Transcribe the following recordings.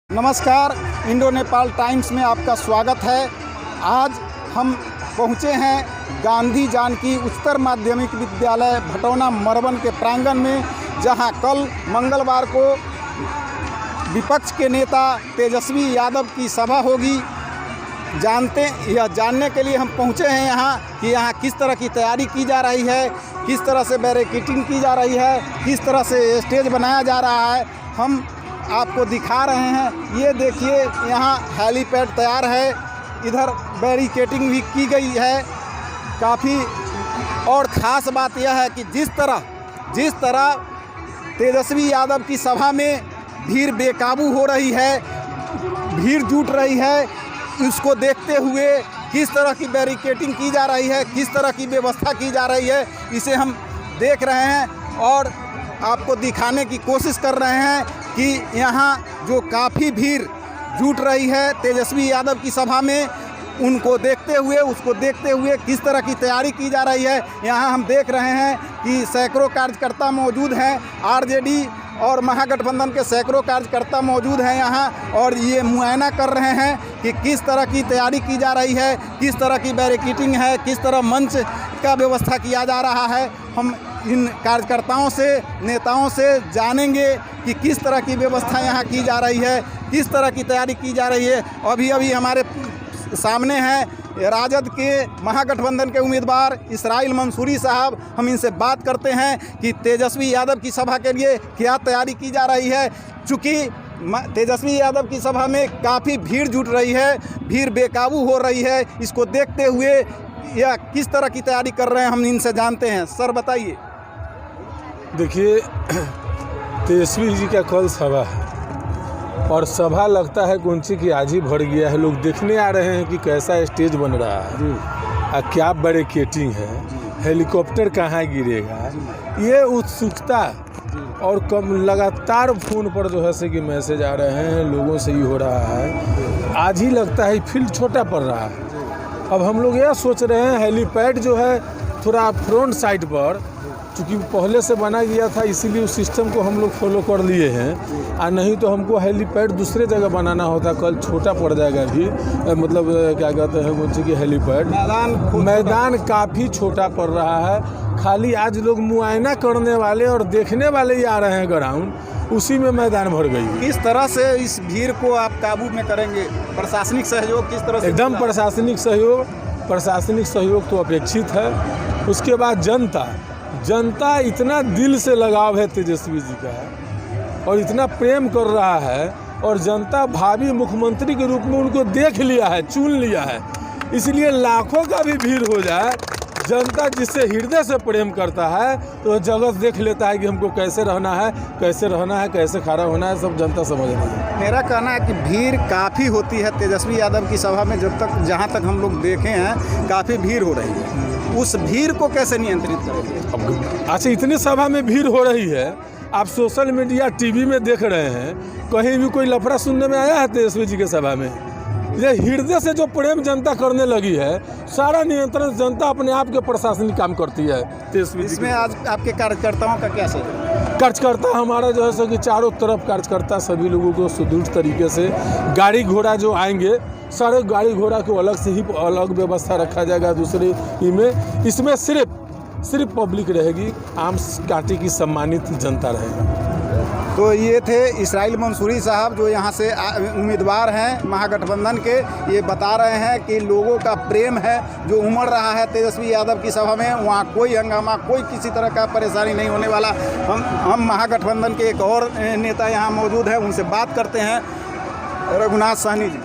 नमस्कार, Indo Nepal times में आपका स्वागत है। आज हम पहुँचे हैं गांधी जानकी उच्चतर माध्यमिक विद्यालय भटौना मरवन के प्रांगण में, जहां कल मंगलवार को विपक्ष के नेता तेजस्वी यादव की सभा होगी। जानने के लिए हम पहुँचे हैं यहाँ कि यहाँ किस तरह की तैयारी की जा रही है, किस तरह से बैरिकेडिंग की जा रही है, किस तरह से स्टेज बनाया जा रहा है। हम आपको दिखा रहे हैं। ये देखिए, यहाँ हेलीपैड तैयार है, इधर बैरिकेडिंग भी की गई है काफ़ी। और ख़ास बात यह है कि जिस तरह तेजस्वी यादव की सभा में भीड़ बेकाबू हो रही है, भीड़ जुट रही है, उसको देखते हुए किस तरह की बैरिकेडिंग की जा रही है, किस तरह की व्यवस्था की जा रही है, इसे हम देख रहे हैं और आपको दिखाने की कोशिश कर रहे हैं कि यहाँ जो काफ़ी भीड़ जुट रही है तेजस्वी यादव की सभा में, उसको देखते हुए किस तरह की तैयारी की जा रही है। यहाँ हम देख रहे हैं कि सैकड़ों कार्यकर्ता मौजूद हैं, आरजेडी और महागठबंधन के सैकड़ों कार्यकर्ता मौजूद हैं यहाँ, और ये मुआयना कर रहे हैं कि किस तरह की तैयारी की जा रही है, किस तरह की बैरिकेडिंग है, किस तरह मंच का व्यवस्था किया जा रहा है। हम इन कार्यकर्ताओं से, नेताओं से जानेंगे कि किस तरह की व्यवस्था यहाँ की जा रही है, किस तरह की तैयारी की जा रही है। अभी हमारे सामने हैं राजद के महागठबंधन के उम्मीदवार इसराइल मंसूरी साहब। हम इनसे बात करते हैं कि तेजस्वी यादव की सभा के लिए क्या तैयारी की जा रही है। चूँकि तेजस्वी यादव की सभा में काफ़ी भीड़ जुट रही है, भीड़ बेकाबू हो रही है, इसको देखते हुए या किस तरह की तैयारी कर रहे हैं, हम इनसे जानते हैं। सर बताइए। देखिए, तेजस्वी जी का कल सभा है और सभा लगता है गुंची की आज ही भर गया है। लोग देखने आ रहे हैं कि कैसा स्टेज बन रहा है, क्या बैरिकेडिंग है, हेलीकॉप्टर कहाँ गिरेगा। ये उत्सुकता और कम लगातार फ़ोन पर जो है से कि मैसेज आ रहे हैं लोगों से, ही हो रहा है। आज ही लगता है फील्ड छोटा पड़ रहा है। अब हम लोग यह सोच रहे हैं हेलीपैड जो है थोड़ा फ्रंट साइड पर, चूँकि पहले से बना गया था इसीलिए उस सिस्टम को हम लोग फॉलो कर लिए हैं। और नहीं तो हमको हेलीपैड दूसरे जगह बनाना होता, कल छोटा पड़ जाएगा भी, मतलब क्या कहते हैं मुझे कि हेलीपैड मैदान काफ़ी छोटा पड़ रहा है। खाली आज लोग मुआयना करने वाले और देखने वाले ही आ रहे हैं ग्राउंड, उसी में मैदान भर गई। किस तरह से इस भीड़ को आप काबू में करेंगे? प्रशासनिक सहयोग किस तरह से? एकदम प्रशासनिक सहयोग तो अपेक्षित है। उसके बाद जनता इतना दिल से लगाव है तेजस्वी जी का और इतना प्रेम कर रहा है, और जनता भावी मुख्यमंत्री के रूप में उनको देख लिया है, चुन लिया है। इसलिए लाखों का भी भीड़ हो जाए, जनता जिससे हृदय से प्रेम करता है तो जगत देख लेता है कि हमको कैसे रहना है, कैसे खड़ा होना है, सब जनता समझ रही है। मेरा कहना है कि भीड़ काफ़ी होती है तेजस्वी यादव की सभा में, जहाँ तक हम लोग देखे हैं काफ़ी भीड़ हो रही है। उस भीड़ को कैसे नियंत्रित करेंगे? अच्छा, इतनी सभा में भीड़ हो रही है, आप सोशल मीडिया टीवी में देख रहे हैं, कहीं भी कोई लफड़ा सुनने में आया है तेजस्वी जी के सभा में? ये हृदय से जो प्रेम जनता करने लगी है, सारा नियंत्रण जनता अपने आप के प्रशासनिक काम करती है तेजस्वी जी। इसमें आज आपके कार्यकर्ताओं का क्या सहयोग? कार्यकर्ता हमारा जो है सो कि चारों तरफ कार्यकर्ता सभी लोगों को सुदृढ़ तरीके से, गाड़ी घोड़ा जो आएंगे सारे गाड़ी घोड़ा को अलग से ही अलग व्यवस्था रखा जाएगा दूसरे में। इसमें सिर्फ पब्लिक रहेगी, आम पार्टी की सम्मानित जनता रहेगी। तो ये थे इसराइल मंसूरी साहब, जो यहाँ से उम्मीदवार हैं महागठबंधन के। ये बता रहे हैं कि लोगों का प्रेम है जो उमड़ रहा है तेजस्वी यादव की सभा में, वहाँ कोई हंगामा, कोई किसी तरह का परेशानी नहीं होने वाला। हम महागठबंधन के एक और नेता यहाँ मौजूद हैं, उनसे बात करते हैं। रघुनाथ साहनी जी,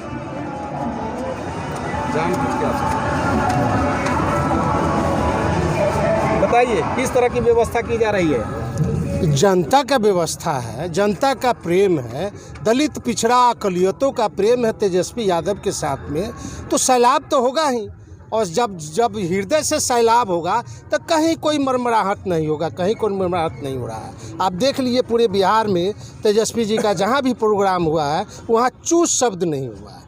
बताइए किस तरह की व्यवस्था की जा रही है? जनता का व्यवस्था है, जनता का प्रेम है, दलित पिछड़ा अकलियतों का प्रेम है तेजस्वी यादव के साथ में, तो सैलाब तो होगा ही। और जब हृदय से सैलाब होगा तो कहीं कोई मरमराहट नहीं होगा, कहीं कोई मरमराहट नहीं हो रहा है। आप देख लीजिए पूरे बिहार में तेजस्वी जी का जहाँ भी प्रोग्राम हुआ है वहाँ चूस शब्द नहीं हुआ है,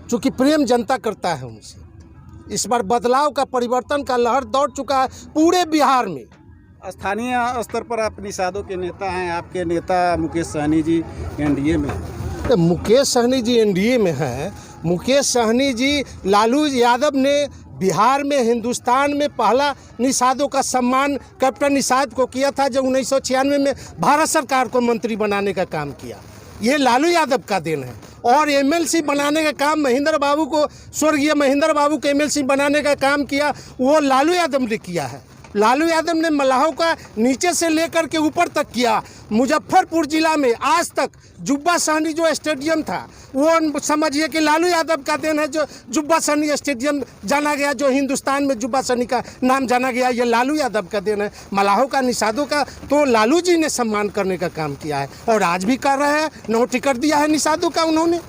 चूँकि प्रेम जनता करता है उनसे। इस बार बदलाव का, परिवर्तन का लहर दौड़ चुका है पूरे बिहार में। स्थानीय स्तर पर आप निषादों के नेता हैं, आपके नेता मुकेश सहनी जी एनडीए में, तो मुकेश सहनी जी एनडीए में हैं। मुकेश सहनी जी, लालू यादव ने बिहार में, हिंदुस्तान में पहला निषादों का सम्मान कैप्टन निषाद को किया था, जब 1996 में भारत सरकार को मंत्री बनाने का काम किया। ये लालू यादव का देन है। और एमएलसी बनाने का काम महेंद्र बाबू को, स्वर्गीय महेंद्र बाबू को एमएलसी बनाने का काम किया, वो लालू यादव ने किया है। लालू यादव ने मलाहों का नीचे से लेकर के ऊपर तक किया। मुजफ्फरपुर जिला में आज तक जुब्बा सहनी जो स्टेडियम था, वो समझिए कि लालू यादव का देन है। जो जुब्बा सहनी स्टेडियम जाना गया, जो हिंदुस्तान में जुब्बा सहनी का नाम जाना गया, ये लालू यादव का देन है। मलाहों का, निषादों का तो लालू जी ने सम्मान करने का काम किया है और आज भी कर रहे हैं। 9 टिकट दिया है निषादों का, उन्होंने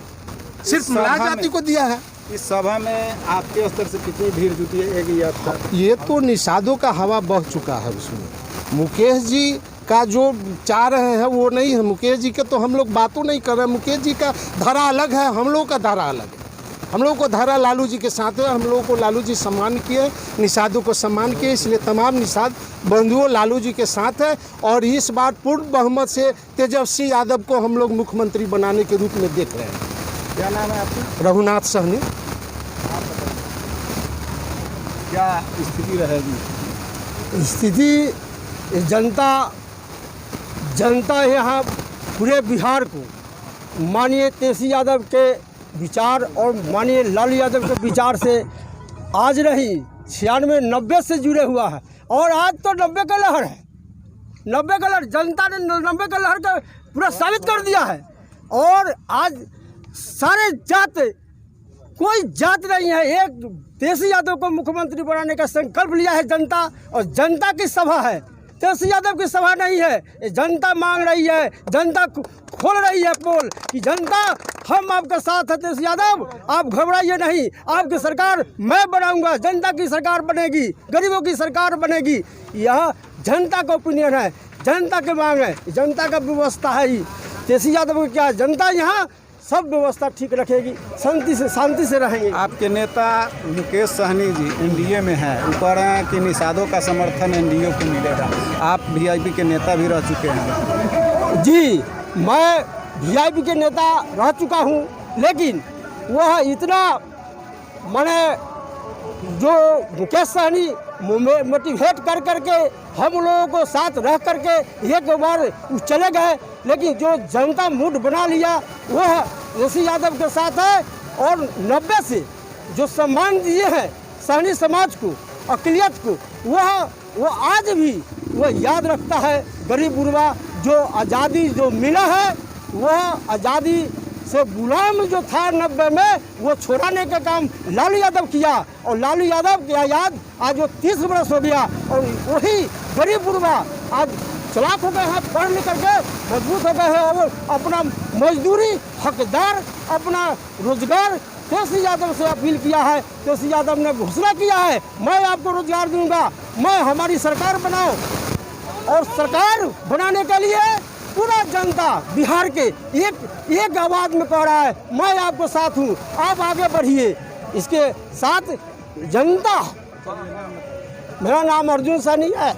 सिर्फ मलाह जाति को दिया है। इस सभा में आपके स्तर से कितनी भीड़ जुटी है? ये तो निषादों का हवा बह चुका है उसमें। मुकेश जी का जो चाह रहे हैं वो नहीं है। मुकेश जी के तो हम लोग बातों नहीं कर रहे हैं। मुकेश जी का धारा अलग है, हम लोगों का धारा अलग है। हम लोगों को धारा लालू जी के साथ है। हम लोगों को लालू जी सम्मान किए, निषादों को सम्मान किए, इसलिए तमाम निषाद बंधुओं लालू जी के साथ है। और इस बार पूर्ण बहुमत से तेजस्वी यादव को हम लोग मुख्यमंत्री बनाने के रूप में देख रहे हैं। क्या नाम है आपका? रघुनाथ सहनी। क्या स्थिति रहेगी? स्थिति जनता यहाँ पूरे बिहार को माननीय तेजस्वी यादव के विचार और माननीय लालू यादव के विचार से आज नहीं 96-90 से जुड़े हुआ है। और आज तो 90 का लहर है। 90 का लहर, जनता ने 90 का लहर का पूरा साबित कर दिया है। और आज सारे जात, कोई जात नहीं है, एक तेजस्वी यादव को मुख्यमंत्री बनाने का संकल्प लिया है जनता। और जनता की सभा है, तेजस्वी यादव की सभा नहीं है। ये जनता मांग रही है, जनता खोल रही है पोल कि जनता हम आपका साथ है। तेजस्वी यादव आप घबराइए नहीं, आपकी सरकार मैं बनाऊंगा, जनता की सरकार बनेगी, गरीबों की सरकार बनेगी। यह जनता का ओपिनियन है, जनता की मांग है, जनता का व्यवस्था है। ही तेजस्वी यादव को क्या, जनता यहाँ सब व्यवस्था ठीक रखेगी, शांति से रहेंगे। आपके नेता मुकेश सहनी जी एनडीए में हैं, ऊपर हैं कि निषादों का समर्थन एनडीए को मिलेगा। आप वीआईपी के नेता भी रह चुके हैं। जी, मैं वीआईपी के नेता रह चुका हूँ, लेकिन वह इतना मैंने जो मुकेश सहनी मोटिवेट कर करके हम लोगों को साथ रह करके एक बार चले गए, लेकिन जो जनता मूड बना लिया वह तेजस्वी यादव के साथ है। और 90 से जो सम्मान दिए हैं सहनी समाज को, अक़लियत को, वह आज भी वह याद रखता है। गरीब गुरबा जो आज़ादी जो मिला है, वह आज़ादी से गुलाम जो था 90 में, वो छोड़ाने का काम लालू यादव किया। और लालू यादव की याद आज वो 30 वर्ष हो गया। और वही गरीब गुरबा आज चलाक हो गए हैं, पढ़ लिख करके मजबूत हो गए हैं और अपना मजदूरी हकदार, अपना रोजगार तेजस्वी यादव से अपील किया है। तेजस्वी यादव ने घोषणा किया है, मैं आपको रोजगार दूंगा, मैं हमारी सरकार बनाओ। और सरकार बनाने के लिए पूरा जनता बिहार के एक आवाज में कह रहा है, मैं आपको साथ हूँ, आप आगे बढ़िए। इसके साथ जनता। मेरा नाम अर्जुन सहनी है।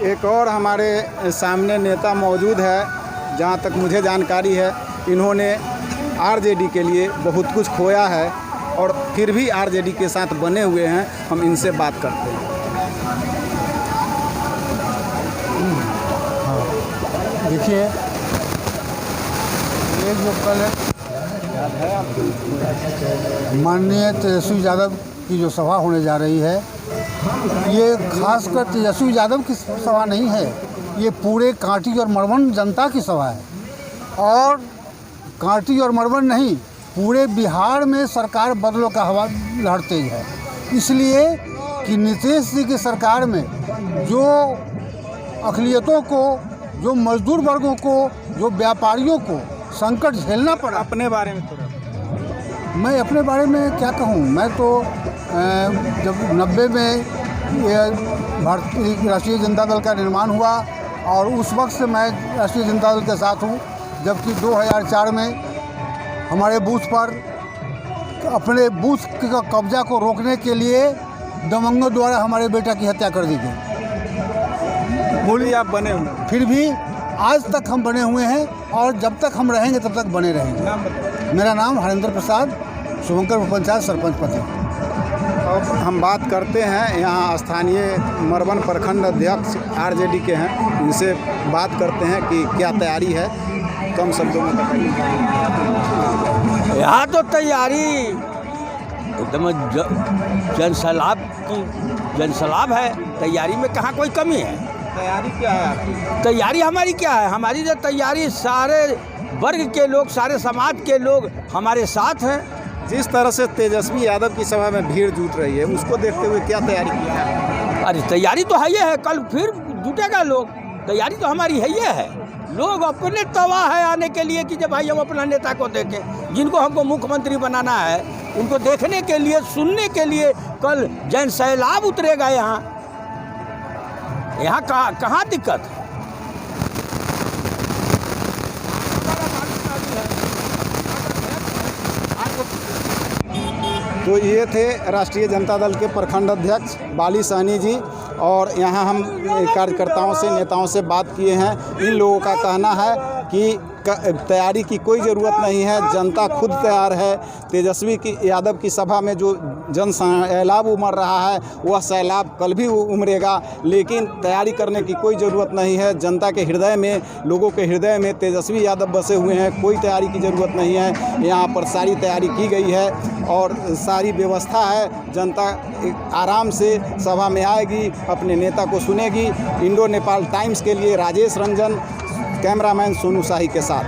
एक और हमारे सामने नेता मौजूद है, जहाँ तक मुझे जानकारी है इन्होंने आरजेडी के लिए बहुत कुछ खोया है और फिर भी आरजेडी के साथ बने हुए हैं। हम इनसे बात करते हैं। देखिए, ये जो कल माननीय तेजस्वी यादव की जो सभा होने जा रही है, ये खासकर तेजस्वी यादव की सभा नहीं है, ये पूरे कांटी और मरवन जनता की सभा है। और कांटी और मरवन नहीं, पूरे बिहार में सरकार बदलो का हवा लहर तेज है। इसलिए कि नीतीश जी की सरकार में जो अक़लियतों को, जो मजदूर वर्गों को, जो व्यापारियों को संकट झेलना पड़ा। अपने बारे में थोड़ा मैं अपने बारे में क्या कहूँ, मैं तो जब 90 में भारतीय राष्ट्रीय जनता दल का निर्माण हुआ और उस वक्त से मैं राष्ट्रीय जनता दल के साथ हूँ। जबकि 2004 में हमारे बूथ पर अपने बूथ का कब्जा को रोकने के लिए दबंगों द्वारा हमारे बेटा की हत्या कर दी गई। बोलिए, आप बने हुए, फिर भी आज तक हम बने हुए हैं और जब तक हम रहेंगे तब तक बने रहेंगे। मेरा नाम हरेंद्र प्रसाद, शुभंकर पंचायत सरपंच पति। अब हम बात करते हैं यहाँ स्थानीय मरवन प्रखंड अध्यक्ष आरजेडी के हैं, इनसे बात करते हैं कि क्या तैयारी है, कम शब्दों में बताइए। यहाँ तो तैयारी एकदम जनसैलाब है। तैयारी में कहाँ कोई कमी है? तैयारी क्या है आपकी? तैयारी हमारी क्या है? हमारी जो तैयारी, सारे वर्ग के लोग, सारे समाज के लोग हमारे साथ हैं। जिस तरह से तेजस्वी यादव की सभा में भीड़ जुट रही है, उसको देखते हुए क्या तैयारी किया है? अरे तैयारी तो है ही है, कल फिर जुटेगा लोग। तैयारी तो हमारी है ही है। लोग अपने तवा है आने के लिए कि जब भाई हम अपना नेता को देखें, जिनको हमको मुख्यमंत्री बनाना है, उनको देखने के लिए, सुनने के लिए कल जन सैलाब उतरेगा। यहाँ कहाँ दिक्कत है? तो ये थे राष्ट्रीय जनता दल के प्रखंड अध्यक्ष बाली सहनी जी, और यहाँ हम कार्यकर्ताओं से, नेताओं से बात किए हैं। इन लोगों का कहना है कि तैयारी की कोई ज़रूरत नहीं है, जनता खुद तैयार है। तेजस्वी की यादव की सभा में जो जन सैलाब उमड़ रहा है, वह सैलाब कल भी उमड़ेगा, लेकिन तैयारी करने की कोई ज़रूरत नहीं है। जनता के हृदय में, लोगों के हृदय में तेजस्वी यादव बसे हुए हैं, कोई तैयारी की ज़रूरत नहीं है। यहाँ पर सारी तैयारी की गई है और सारी व्यवस्था है। जनता आराम से सभा में आएगी, अपने नेता को सुनेगी। इंडो नेपाल टाइम्स के लिए राजेश रंजन, कैमरामैन सोनू शाही के साथ।